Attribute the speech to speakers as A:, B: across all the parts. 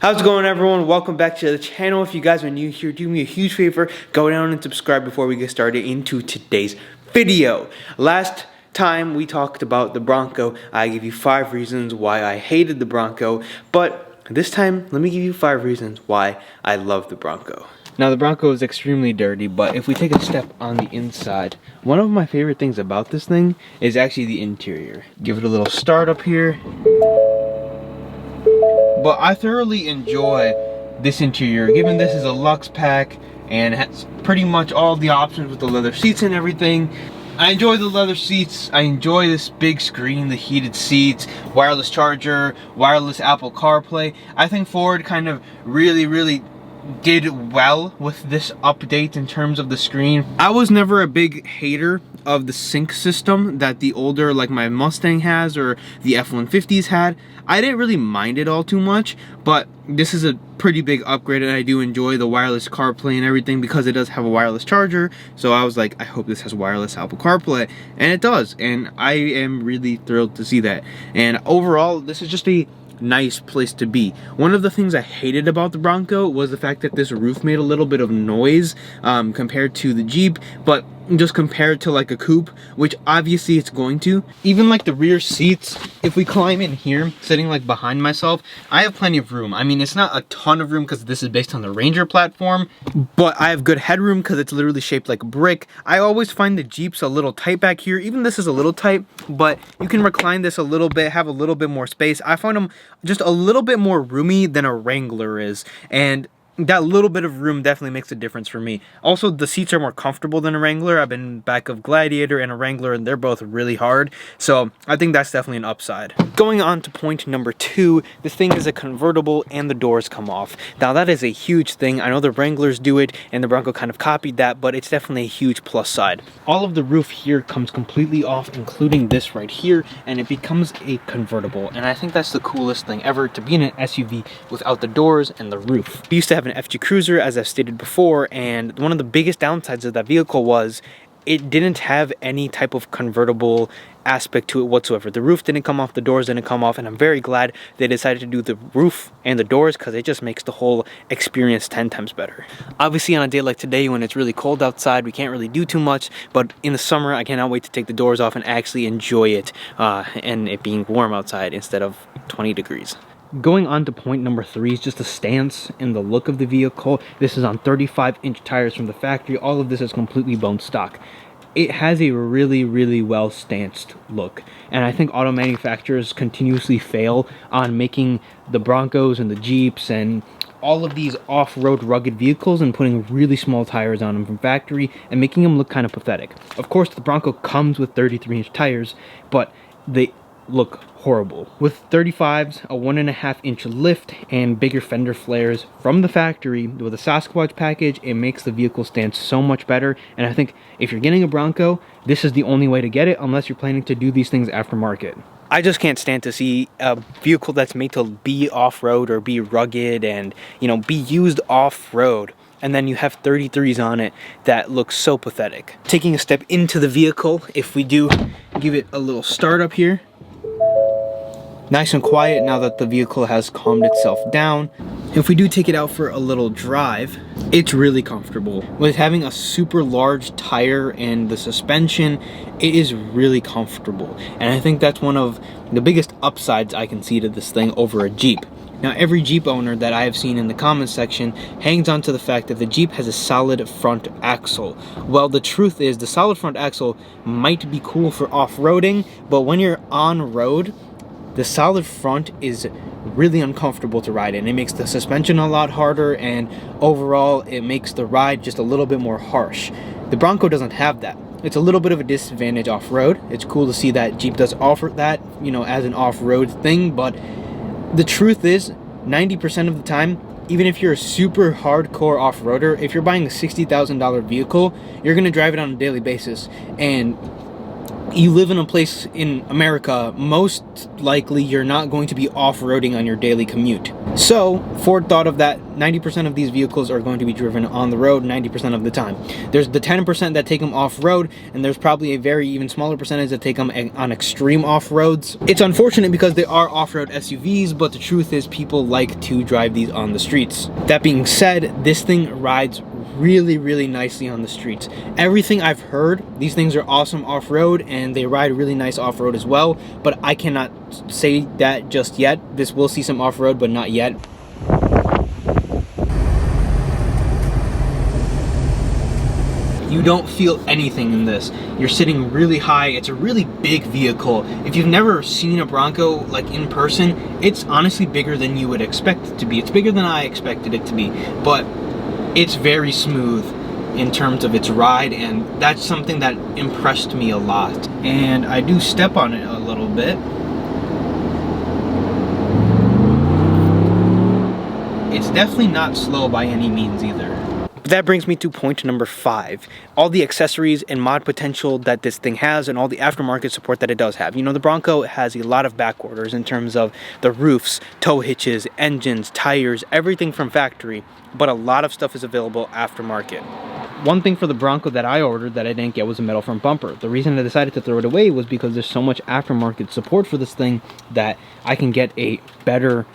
A: How's it going, everyone? Welcome back to the channel. If you guys are new here, do me a huge favor, go down and subscribe before we get started into today's video. Last time we talked about the Bronco, I gave you 5 reasons why I hated the Bronco, but this time let me give you 5 reasons why I love the Bronco. Now, the Bronco is extremely dirty, but if we take a step on the inside, one of my favorite things about this thing is actually the interior. Give it a little start up here. But I thoroughly enjoy this interior, given this is a luxe pack and has pretty much all the options with the leather seats and everything. I enjoy the leather seats, I enjoy this big screen, the heated seats, wireless charger, wireless Apple CarPlay. I think Ford kind of really did well with this update in terms of the screen. I was never a big hater of the sync system that the older, like my Mustang has or the F-150s had. I didn't really mind it all too much, but this is a pretty big upgrade and I do enjoy the wireless CarPlay and everything because it does have a wireless charger. So I was like, I hope this has wireless Apple CarPlay, and it does, and I am really thrilled to see that. And overall, this is just a nice place to be. One of the things I hated about the Bronco was the fact that this roof made a little bit of noise compared to the Jeep, but just compared to like a coupe, which obviously it's going to. Even like the rear seats, if we climb in here, sitting like behind myself, I have plenty of room. I mean, it's not a ton of room because this is based on the Ranger platform, but I have good headroom because it's literally shaped like a brick. I always find the Jeeps a little tight back here. Even this is a little tight, but you can recline this a little bit, have a little bit more space. I find them just a little bit more roomy than a Wrangler is, and that little bit of room definitely makes a difference for me. Also, the seats are more comfortable than a Wrangler. I've been back of Gladiator and a Wrangler, and they're both really hard. So I think that's definitely an upside. Going on to point number 2, this thing is a convertible and the doors come off. Now, that is a huge thing. I know the Wranglers do it, and the Bronco kind of copied that, but it's definitely a huge plus side. All of the roof here comes completely off, including this right here, and it becomes a convertible. And I think that's the coolest thing ever, to be in an SUV without the doors and the roof. We used to have an FG Cruiser, as I've stated before, and one of the biggest downsides of that vehicle was it didn't have any type of convertible aspect to it whatsoever. The roof didn't come off, the doors didn't come off, and I'm very glad they decided to do the roof and the doors because it just makes the whole experience 10 times better. Obviously, on a day like today when it's really cold outside, we can't really do too much, but in the summer, I cannot wait to take the doors off and actually enjoy it and it being warm outside instead of 20 degrees. Going on to point number 3 is just the stance and the look of the vehicle. This is on 35-inch tires from the factory. All of this is completely bone stock. It has a really well stanced look, and I think auto manufacturers continuously fail on making the Broncos and the Jeeps and all of these off-road rugged vehicles and putting really small tires on them from factory and making them look kind of pathetic. Of course, the Bronco comes with 33-inch tires, but they look horrible. With 35s, a 1.5-inch lift, and bigger fender flares from the factory with a Sasquatch package, it makes the vehicle stand so much better. And I think if you're getting a Bronco, this is the only way to get it unless you're planning to do these things aftermarket. I just can't stand to see a vehicle that's made to be off-road or be rugged and, you know, be used off-road, and then you have 33s on it that look so pathetic. Taking a step into the vehicle, if we do give it a little start up here, nice and quiet now that the vehicle has calmed itself down. If we do take it out for a little drive, it's really comfortable. With having a super large tire and the suspension, it is really comfortable. And I think that's one of the biggest upsides I can see to this thing over a Jeep. Now, every Jeep owner that I have seen in the comments section hangs on to the fact that the Jeep has a solid front axle. Well, the truth is the solid front axle might be cool for off-roading, but when you're on road, the solid front is really uncomfortable to ride in. It makes the suspension a lot harder, and overall it makes the ride just a little bit more harsh. The Bronco doesn't have that. It's a little bit of a disadvantage off-road. It's cool to see that Jeep does offer that, you know, as an off-road thing, but the truth is 90% of the time, even if you're a super hardcore off-roader, if you're buying a $60,000 vehicle, you're gonna drive it on a daily basis, and
B: you live in a place in America, most likely you're not going to be off-roading on your daily commute. So Ford thought of that 90% of these vehicles are going to be driven on the road 90% of the time. There's the 10% that take them off-road, and there's probably a very even smaller percentage that take them on extreme off-roads. It's unfortunate because they are off-road SUVs, but the truth is people like to drive these on the streets. That being said, this thing rides really nicely on the streets. Everything I've heard, these things are awesome off-road and they ride really nice off-road as well, but I cannot say that just yet. This will see some off-road, but not yet. You don't feel anything in this. You're sitting really high. It's a really big vehicle. If you've never seen a Bronco like in person, it's honestly bigger than you would expect it to be. It's bigger than I expected it to be, but it's very smooth in terms of its ride, and that's something that impressed me a lot. And I do step on it a little bit. It's definitely not slow by any means either. But that brings me to point number 5. All the accessories and mod potential that this thing has and all the aftermarket support that it does have. You know, the Bronco has a lot of back orders in terms of the roofs, tow hitches, engines, tires, everything from factory, but a lot of stuff is available aftermarket. One thing for the Bronco that I ordered that I didn't get was a metal front bumper. The reason I decided to throw it away was because there's so much aftermarket support for this thing that I can get a better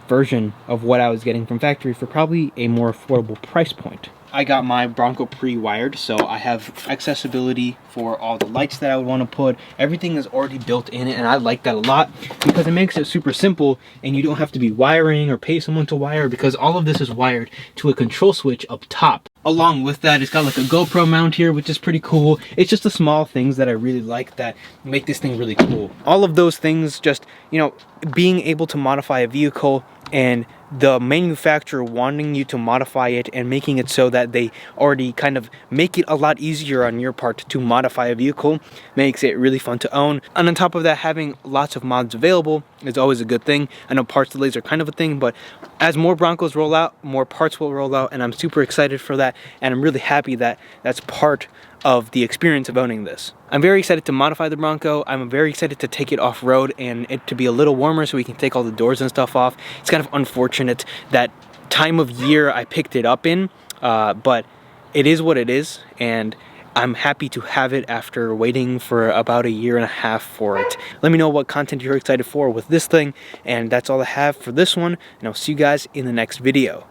B: version of what I was getting from factory for probably a more affordable price point. I got my Bronco pre-wired, so I have accessibility for all the lights that I would want to put. Everything is already built in it, and I like that a lot because it makes it super simple and you don't have to be wiring or pay someone to wire, because all of this is wired to a control switch up top. Along with that, it's got like a GoPro mount here, which is pretty cool. It's just the small things that I really like that make this thing really cool. All of those things, just, you know, being able to modify a vehicle and the manufacturer wanting you to modify it and making it so that they already kind of make it a lot easier on your part to modify a vehicle makes it really fun to own. And on top of that, having lots of mods available is always a good thing. I know parts delays are kind of a thing, but as more Broncos roll out, more parts will roll out, and I'm super excited for that, and I'm really happy that that's part of the experience of owning this. I'm very excited to modify the Bronco. I'm very excited to take it off-road and it to be a little warmer so we can take all the doors and stuff off. It's kind of unfortunate that time of year I picked it up in, but it is what it is, and I'm happy to have it after waiting for about 1.5 years for it. Let me know what content you're excited for with this thing, and that's all I have for this one, and I'll see you guys in the next video.